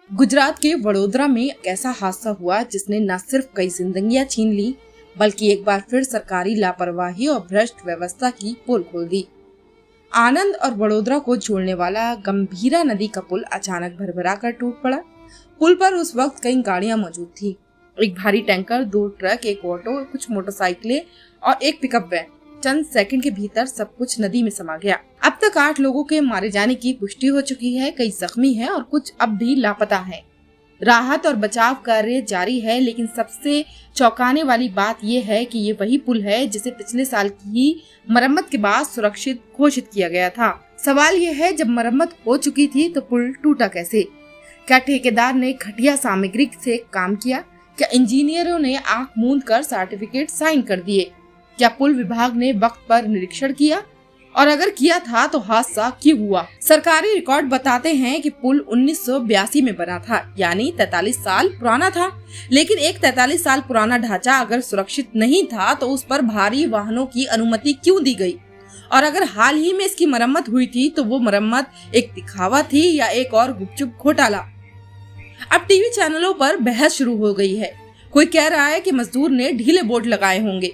गुजरात के वडोदरा में एक ऐसा हादसा हुआ जिसने न सिर्फ कई जिंदगियां छीन ली बल्कि एक बार फिर सरकारी लापरवाही और भ्रष्ट व्यवस्था की पोल खोल दी। आनंद और वडोदरा को जोड़ने वाला गंभीरा नदी का पुल अचानक भरभरा कर टूट पड़ा। पुल पर उस वक्त कई गाड़ियां मौजूद थी, एक भारी टैंकर, 2 ट्रक, एक ऑटो, कुछ मोटरसाइकिलें और एक पिकअप वैन। चंद सेकंड के भीतर सब कुछ नदी में समा गया। अब तक 8 लोगों के मारे जाने की पुष्टि हो चुकी है, कई जख्मी हैं और कुछ अब भी लापता हैं। राहत और बचाव कार्य जारी है, लेकिन सबसे चौंकाने वाली बात ये है कि ये वही पुल है जिसे पिछले साल की ही मरम्मत के बाद सुरक्षित घोषित किया गया था। सवाल ये है, जब मरम्मत हो चुकी थी तो पुल टूटा कैसे? क्या ठेकेदार ने घटिया सामग्री से काम किया? क्या इंजीनियरों ने आंख मूंद कर सर्टिफिकेट साइन कर दिए? क्या पुल विभाग ने वक्त पर निरीक्षण किया? और अगर किया था तो हादसा क्यों हुआ? सरकारी रिकॉर्ड बताते हैं कि पुल 1982 में बना था, यानी 43 साल पुराना था। लेकिन एक 43 साल पुराना ढांचा अगर सुरक्षित नहीं था तो उस पर भारी वाहनों की अनुमति क्यों दी गई? और अगर हाल ही में इसकी मरम्मत हुई थी तो वो मरम्मत एक दिखावा थी या एक और गुपचुप घोटाला? अब टीवी चैनलों पर बहस शुरू हो गई है। कोई कह रहा है कि मजदूर ने ढीले बोर्ड लगाए होंगे,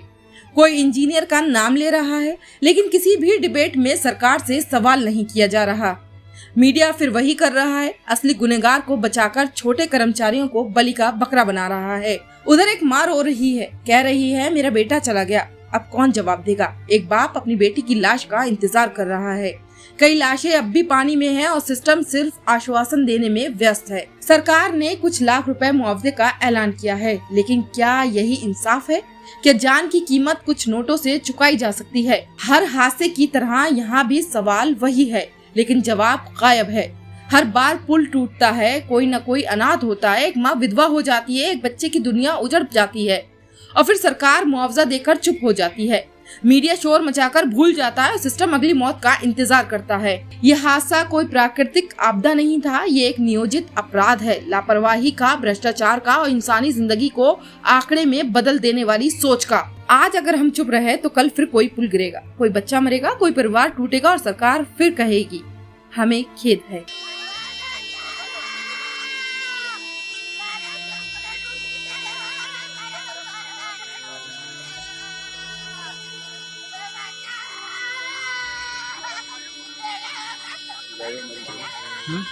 कोई इंजीनियर का नाम ले रहा है, लेकिन किसी भी डिबेट में सरकार से सवाल नहीं किया जा रहा। मीडिया फिर वही कर रहा है, असली गुनहगार को बचाकर छोटे कर्मचारियों को बलि का बकरा बना रहा है। उधर एक माँ रो रही है, कह रही है मेरा बेटा चला गया, अब कौन जवाब देगा? एक बाप अपनी बेटी की लाश का इंतजार कर रहा है। कई लाशें अब भी पानी में हैं और सिस्टम सिर्फ आश्वासन देने में व्यस्त है। सरकार ने कुछ लाख रुपए मुआवजे का ऐलान किया है, लेकिन क्या यही इंसाफ है? क्या जान की कीमत कुछ नोटों से चुकाई जा सकती है? हर हादसे की तरह यहाँ भी सवाल वही है, लेकिन जवाब गायब है। हर बार पुल टूटता है, कोई न कोई अनाथ होता है, एक माँ विधवा हो जाती है, एक बच्चे की दुनिया उजड़ जाती है और फिर सरकार मुआवजा देकर चुप हो जाती है। मीडिया शोर मचाकर भूल जाता है और सिस्टम अगली मौत का इंतजार करता है। यह हादसा कोई प्राकृतिक आपदा नहीं था, ये एक नियोजित अपराध है, लापरवाही का, भ्रष्टाचार का और इंसानी जिंदगी को आंकड़े में बदल देने वाली सोच का। आज अगर हम चुप रहे तो कल फिर कोई पुल गिरेगा, कोई बच्चा मरेगा, कोई परिवार टूटेगा और सरकार फिर कहेगी हमें खेद है। हम्म